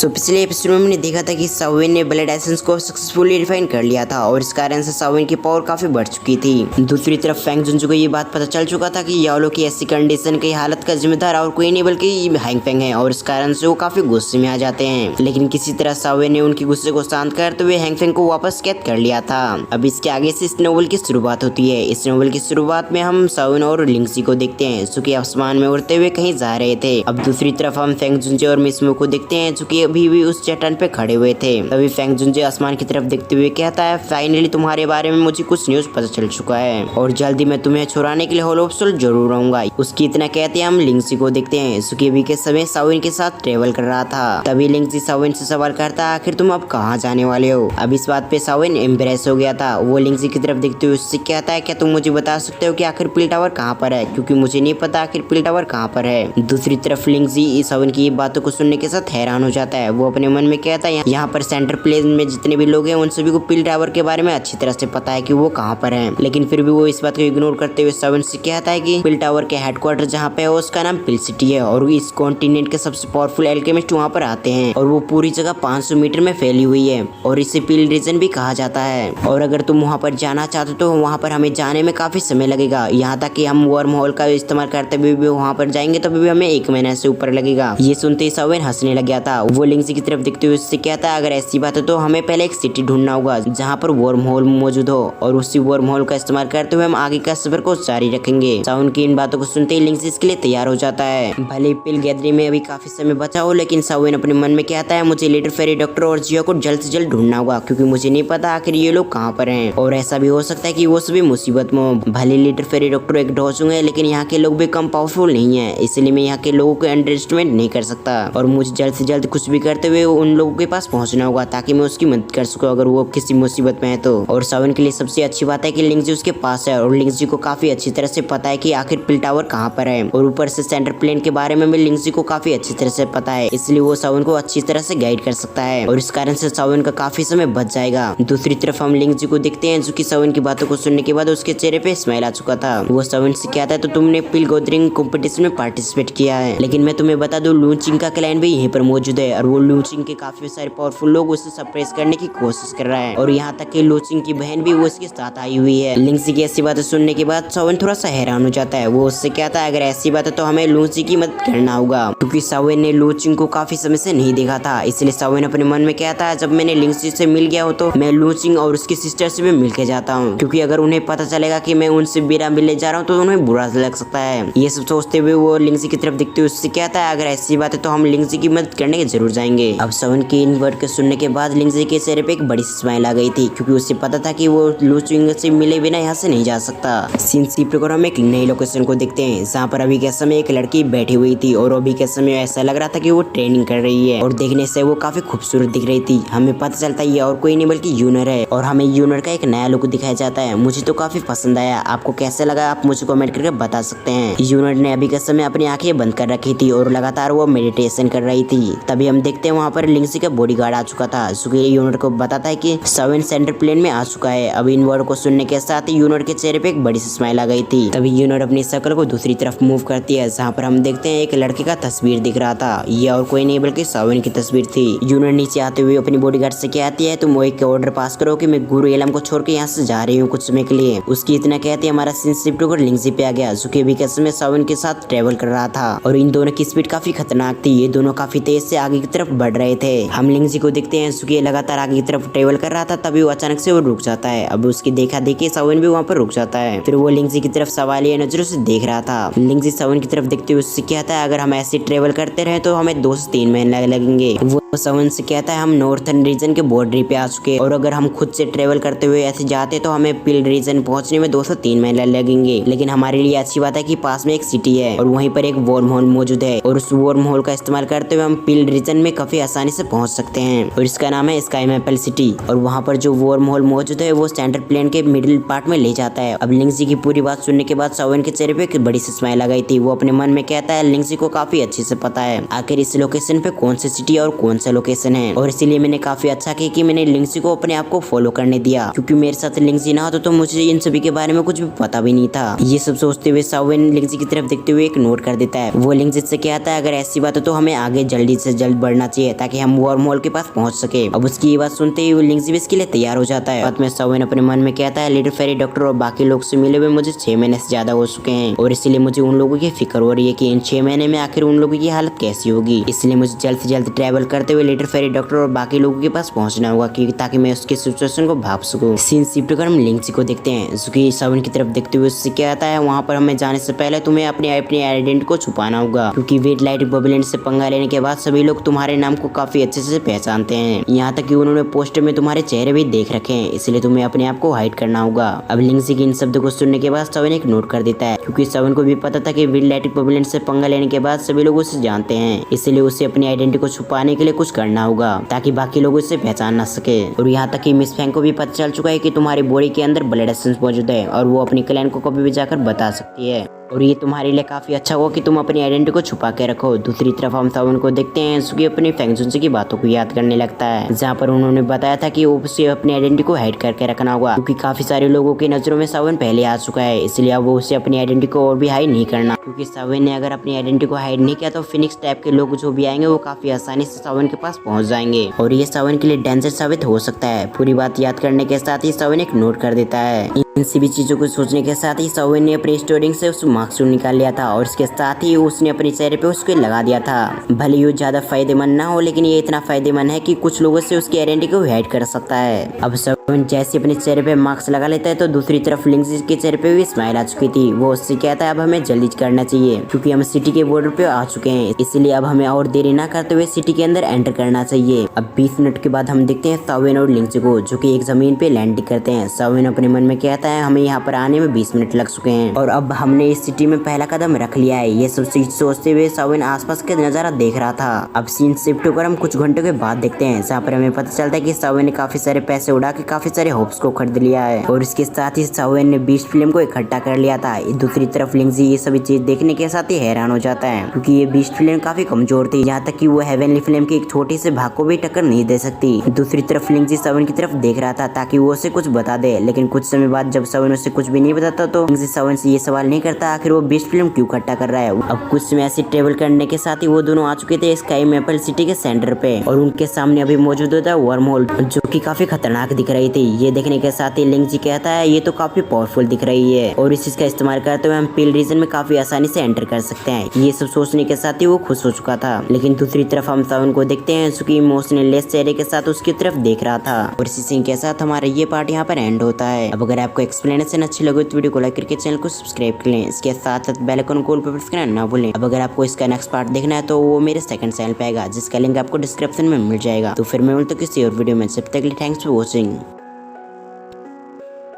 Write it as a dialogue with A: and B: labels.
A: पिछले एपिसोड में हमने देखा था कि साविन ने ब्लड एसेंस को सक्सेसफुली रिफाइन कर लिया था और इस कारण से साविन की पावर काफी बढ़ चुकी थी। दूसरी तरफ फेंग जुनजू को ये बात पता चल चुका था कि याओलो की ऐसी कंडीशन की हालत का जिम्मेदार और कोई नहीं बल्कि हैंग फेंग है और इस कारण से वो काफी गुस्से में आ जाते हैं। लेकिन किसी तरह साविन ने उनकी गुस्से को शांत करते हुए हैंग फेंग को वापस कैद कर लिया था। अब इसके आगे से इस नोवेल की शुरुआत होती है। इस नोवेल की शुरुआत में हम साविन और लिंगजी को देखते हैं जो कि आसमान में उड़ते हुए कहीं जा रहे थे। अब दूसरी तरफ हम फेंग जुनजे और मिसमो को देखते हैं जो कि अभी भी उस चट्टान पे खड़े हुए थे। तभी फेंग जुनजे आसमान की तरफ देखते हुए कहता है, फाइनली तुम्हारे बारे में मुझे कुछ न्यूज पता चल चुका है और जल्दी मैं तुम्हें छुड़ाने के लिए होलो ऑफ सोल जरूर आऊंगा। उसकी इतना कहते हैं हम लिंगजी को देखते हैं जो कि अभी के समय साविन के साथ ट्रेवल कर रहा था। तभी लिंगजी साविन से सवाल करता है, आखिर तुम अब कहाँ जाने वाले हो। अब इस बात पे साविन इम्प्रेस हो गया था। वो लिंगजी की तरफ देखते हुए उससे कहता है, क्या तुम मुझे बता सकते हो कि आखिर पिल टावर कहाँ पर है, क्योंकि मुझे नहीं पता आखिर पिल टावर कहाँ पर है। दूसरी तरफ लिंगजी साविन की बातों को सुनने के साथ हैरान हो जाता है। वो अपने मन में कहता है, यहाँ पर सेंटर प्लेन में जितने भी लोग हैं उन सभी को पिल टावर के बारे में अच्छी तरह से पता है कि वो कहाँ पर है। लेकिन फिर भी वो इस बात को इग्नोर करते हुए साविन से कहता है कि पिल टावर के हेडक्वार्टर जहाँ पे है उसका नाम पिल सिटी है और इस कॉन्टिनेंट के सबसे पावरफुल एल्केमिस्ट वहाँ पर आते हैं और वो पूरी जगह 500 मीटर में फैली हुई है और इसे पिल रीजन भी कहा जाता है। और अगर तुम वहाँ पर जाना चाहते हो तो वहाँ पर हमें जाने में काफी समय लगेगा, यहाँ तक कि हम वर्म होल का इस्तेमाल करते हुए भी वहाँ पर जाएंगे तो भी हमें 1 महीने से ऊपर लगेगा। ये सुनते ही साविन हंसने लग गया था। वो लिंगजी की तरफ देखते हुए उससे कहता है, अगर ऐसी बात है तो हमें पहले एक सिटी ढूंढना होगा जहाँ पर वर्म होल मौजूद हो और उसी वर्म होल का इस्तेमाल करते हुए हम आगे का सफर को जारी रखेंगे। साविन की इन बातों को सुनते ही लिंगजी इसके लिए तैयार हो जाता है। भले पिल गैदरिंग में अभी काफी समय बचा हो, लेकिन साविन अपने मन में कहता है, मुझे लीडर फेरी डॉक्टर और जियो को जल्द से जल्द ढूंढना होगा क्योंकि मुझे नहीं पता आखिर ये लोग कहाँ पर हैं और ऐसा भी हो सकता है कि वो सभी मुसीबत में। भले लीडर फेरी डॉक्टर एक ढोचुंग है, लेकिन यहाँ के लोग भी कम पावरफुल नहीं है, इसलिए मैं यहाँ के लोगों को अंडर एस्टिमेट नहीं कर सकता और मुझे जल्द से जल्द कुछ भी करते हुए उन लोगों के पास पहुंचना होगा ताकि मैं उसकी मदद कर सकूं अगर वो किसी मुसीबत में है तो। और साविन के लिए सबसे अच्छी बात है कि लिंगजी उसके पास है और लिंगजी को काफी अच्छी तरह से पता है कि आखिर पिल टावर कहाँ पर है और ऊपर से सेंटर प्लेन के बारे में भी लिंगजी को काफी अच्छी तरह से पता है, इसलिए वो साविन को अच्छी तरह से गाइड कर सकता है और इस कारण से साविन का काफी समय बच जाएगा। दूसरी तरफ हम लिंगजी को देखते हैं जो कि साविन की बातों को सुनने के बाद उसके चेहरे पे स्माइल आ चुका था। वो साविन से कहता है, तो तुमने पिल गैदरिंग कॉम्पिटिशन में पार्टिसिपेट किया है, लेकिन मैं तुम्हें बता दूं लूचिंग का क्लैन भी यहीं पर मौजूद है और वो लूचिंग के काफी सारे पावरफुल लोग उसे सप्रेस करने की कोशिश कर रहा है और यहाँ तक कि लूचिंग की बहन भी वो उसके साथ आई हुई है। लिंगजी की ऐसी बातें सुनने के बाद साविन थोड़ा सा हैरान हो जाता है। वो उससे कहता है, अगर ऐसी बात है तो हमें लूचिंग की मदद करना होगा क्योंकि साविन ने लूचिंग को काफी समय से नहीं देखा था, इसलिए साविन अपने मन में कहता है, जब मैंने लिंगजी से मिल गया हो तो मैं लूचिंग और उसकी सिस्टर से भी मिल के जाता हूँ क्योंकि अगर उन्हें पता चलेगा कि मैं उनसे बिना मिलने जा रहा हूँ तो उन्हें बुरा लग सकता है। ये सब सोचते हुए वो लिंगजी की तरफ देखते हुए उससे कहता है, अगर ऐसी बात है तो हम लिंगजी की मदद करने के जरूर जाएंगे। अब साविन की इन वर्ड के सुनने के बाद लिंगजी के चेहरे पे एक बड़ी स्माइल आ गई थी क्योंकि उसे पता था कि वो लूचिंग से मिले बिना यहाँ से नहीं जा सकता। सीन सी प्रोग्राम एक नई लोकेशन को देखते हैं जहाँ पर अभी के समय एक लड़की बैठी हुई थी और अभी के समय ऐसा लग रहा था कि वो ट्रेनिंग कर रही है और देखने से वो काफी खूबसूरत दिख रही थी। हमें पता चलता है ये और कोई नहीं बल्कि यूनर है और हमें यूनर का एक नया लुक दिखाया जाता है। मुझे तो काफी पसंद आया, आपको कैसे लगा आप मुझे कमेंट करके बता सकते हैं। यूनर ने अभी के समय अपनी आंखें बंद कर रखी थी और लगातार वो मेडिटेशन कर रही थी। तभी हम देखते हैं वहाँ पर लिंगजी का बॉडीगार्ड आ चुका था जो कि यूनर को बताता है कि साविन सेंटर प्लेन में आ चुका है। अब इन वर्ड को सुनने के साथ ही यूनर के चेहरे पे एक बड़ी सी स्माइल आ गई थी। तभी यूनर अपनी शक्ल को दूसरी तरफ मूव करती है जहाँ पर हम देखते हैं एक लड़के का तस्वीर दिख रहा था। ये और कोई नहीं बल्कि साविन की तस्वीर थी। यूनर नीचे आते हुए अपनी बॉडीगार्ड से कहती है, तुम एक ऑर्डर पास करो कि मैं गुरु एलम को छोड़ के यहाँ से जा रही हूँ कुछ समय के लिए। उसकी इतना कहती है हमारा सीन शिफ्ट होकर लिंगजी पे आ गया जो कि अभी के समय साविन के साथ ट्रेवल कर रहा था और इन दोनों की स्पीड काफी खतरनाक थी। ये दोनों काफी तेज से आगे की तरफ बढ़ रहे थे। हम लिंगजी को देखते हैं जो कि लगातार आगे की तरफ ट्रेवल कर रहा था। तभी वो अचानक से वो रुक जाता है। अब उसकी देखा देखी साविन भी वहाँ पर रुक जाता है। फिर वो लिंगजी की तरफ सवालिया नजरों से देख रहा था। लिंगजी साविन की तरफ देखते हुए उससे कहता है, अगर हम ऐसे ट्रेवल करते रहे तो हमें 2 से 3 महीने लगेंगे। वो साविन से कहता है, हम नॉर्थर्न रीजन के बॉर्डर पे आ चुके और अगर हम खुद से ट्रेवल करते हुए ऐसे जाते तो हमें पिल रीजन पहुंचने में 2 से 3 महीने लगेंगे। लेकिन हमारे लिए अच्छी बात है कि पास में एक सिटी है और वहीं पर एक वर्म होल मौजूद है और उस वर्म होल का इस्तेमाल करते हुए हम पिल रीजन में काफी आसानी से पहुंच सकते हैं और इसका नाम है स्काई मैपल सिटी। और वहाँ पर जो वर्म होल मौजूद है वो सेंटर प्लेन के मिडिल पार्ट में ले जाता है। अब लिंगजी की पूरी बात सुनने के बाद साविन के चेहरे पे एक बड़ी सी स्माइल आ गई थी। वो अपने मन में कहता है, लिंगजी को काफी अच्छे से पता है आखिर इस लोकेशन पे कौन सी सिटी और कौन सा लोकेशन है और इसीलिए मैंने काफी अच्छा किया कि मैंने लिंक्सी को अपने आप को फॉलो करने दिया, क्योंकि मेरे साथ लिंक्सी ना होता तो मुझे इन सभी के बारे में कुछ भी पता भी नहीं था। ये सब सोचते हुए सावन लिंक्सी की तरफ देखते हुए एक नोट कर देता है। वो लिंक्सी से कहता है अगर ऐसी बात है तो हमें आगे जल्दी से जल्द बढ़ना चाहिए ताकि हम वर्म होल के पास पहुंच सके। अब उसकी ये बात सुनते ही वो लिंक्सी भी इसके लिए तैयार हो जाता है। बाद में सावन अपने मन में कहता है लिटिल फेरी डॉक्टर और बाकी लोग से मिले हुए मुझे 6 महीने से ज्यादा हो चुके हैं और इसीलिए मुझे उन लोगों की फिक्र हो रही है कि इन 6 महीने में आखिर उन लोगों की हालत कैसी होगी। इसलिए मुझे जल्द से जल्द ट्रैवल करते हुए लिटिल फेरी डॉक्टर और बाकी लोगों के पास पहुंचना होगा ताकि मैं उसकी सिचुएशन को भाप सकूं। सीन शिफ्ट कर हम लिंक्सी को देखते हैं जो कि सावन की तरफ देखते हुए उससे कहता है वहाँ पर हमें जाने से पहले तुम्हें अपनी आइडेंटिटी को छुपाना होगा, क्योंकि वेट लाइट बबलेंट से पंगा लेने के बाद सभी लोग तुम्हारे नाम को काफी अच्छे से पहचानते हैं। यहाँ तक कि उन्होंने पोस्टर में तुम्हारे चेहरे भी देख रखे हैं, इसलिए तुम्हें अपने आप को हाइड करना होगा। अब लिंक्सी के इन शब्दों को सुनने के बाद सावन एक नोट कर देता है, क्योंकि सावन को भी पता था कि वेट लाइट बबलेंट से पंगा लेने के बाद सभी लोग उसे जानते हैं, इसलिए उसे अपनी आइडेंटिटी को छुपाने के लिए कुछ करना होगा ताकि बाकी लोग उसे पहचान न सके। और यहाँ तक कि मिस फैंग को भी पता चल चुका है कि तुम्हारी बॉडी के अंदर ब्लड एसेंस मौजूद है और वो अपनी क्लैन को कभी भी जाकर बता सकती है और ये तुम्हारे लिए काफी अच्छा होगा कि तुम अपनी आइडेंटिटी को छुपा के रखो। दूसरी तरफ हम सावन को देखते हैं सुगी अपनी फैंगजुनसे की बातों को याद करने लगता है, जहाँ पर उन्होंने बताया था कि उसे अपनी आइडेंटिटी को हाइड करके रखना होगा, क्योंकि काफी सारे लोगों की नजरों में सावन पहले आ चुका है, इसलिए अब वो उसे अपनी आइडेंटिटी को और भी हाइड नहीं करना, क्योंकि सावन ने अगर अपनी आइडेंटिटी को हाइड नहीं किया तो फिनिक्स टाइप के लोग जो भी आएंगे वो काफी आसानी से सावन के पास पहुंच जाएंगे और ये सावन के लिए डेंजर साबित हो सकता है। पूरी बात याद करने के साथ ही सावन एक नोट कर देता है। इन सभी चीजों को सोचने के साथ ही सावन ने अपनी स्टोरिंग से उस मास्क निकाल लिया था और इसके साथ ही उसने अपने चेहरे पे उसको लगा दिया था। भले ही ज्यादा फायदेमंद ना हो, लेकिन ये इतना फायदेमंद है कि कुछ लोगों से उसकी आइडेंटिटी को हाइड कर सकता है। अब सावन जैसे अपने चेहरे पे मास्क लगा लेता है तो दूसरी तरफ लिंक्सी के चेहरे पे भी स्माइल आ चुकी थी। वो उससे कहता है अब हमें जल्दी करना चाहिए क्योंकि हम सिटी के बॉर्डर पे आ चुके हैं, इसलिए अब हमें और देरी ना करते हुए सिटी के अंदर एंटर करना चाहिए। अब 20 मिनट के बाद हम देखते हैं सावन और लिंक्सी को जो कि एक जमीन पे लैंडिंग करते हैं। सावन अपने मन में कहता है हमें यहाँ पर आने में 20 मिनट लग चुके हैं और अब हमने इस सिटी में पहला कदम रख लिया है। ये सब चीज सोचते हुए सावन आसपास का नजारा देख रहा था। अब सीन शिफ्ट होकर हम कुछ घंटों के बाद देखते हैं, जहाँ पर हमें पता चलता है कि सावन ने काफी सारे पैसे उड़ा के काफी सारे होप्स को खरीद लिया है और इसके साथ ही सावन ने बीस्ट फिल्म को इकट्ठा कर लिया था। दूसरी तरफ लिंक्सी ये सभी चीज देखने के साथ ही हैरान हो जाता है, क्योंकि ये बीस्ट फिल्म काफी कमजोर थी, यहाँ तक कि वो हेवनली फिल्म की एक छोटी से भाग को भी टक्कर नहीं दे सकती। दूसरी तरफ लिंक्सी सावन की तरफ देख रहा था ताकि वो उसे कुछ बता दे, लेकिन कुछ समय बाद जब सावन उसे कुछ भी नहीं बताता तो लिंक्सी सावन से ये सवाल नहीं करता आखिर वो बीस्ट फिल्म क्यों इकट्ठा कर रहा है। अब कुछ समय ऐसे ट्रेवल करने के साथ ही वो दोनों आ चुके थे स्काई मैपल सिटी के सेंटर पे और उनके सामने अभी मौजूद होता है वर्म होल जो कि काफी खतरनाक दिख रही थी। ये देखने के साथ ही लिंक्सी कहता है ये तो काफी पावरफुल दिख रही है और इस चीज का इस्तेमाल करते हुए हम पिल रीजन में काफी आसानी से एंटर कर सकते हैं। ये सब सोचने के साथ ही वो खुश हो चुका था, लेकिन दूसरी तरफ हम सावन को देखते हैं जो कि इमोशनल लेस चेहरे के साथ उसकी तरफ देख रहा था और इसी सीन के साथ हमारा ये पार्ट यहाँ पर एंड होता है। अब अगर आपको एक्सप्लेनेशन अच्छी लगे तो वीडियो को लाइक करके चैनल को सब्सक्राइब कर लें, इसके साथ साथ बेल आइकन को ऑल पे प्रेस करना ना भूलें। अब अगर आपको इसका नेक्स्ट पार्ट देखना है तो वो मेरे सेकंड चैनल पे आएगा जिसका लिंक आपको डिस्क्रिप्शन में मिल जाएगा। तो फिर मैं मिलता हूं किसी और वीडियो में, जब तक के लिए थैंक्स फॉर वॉचिंग।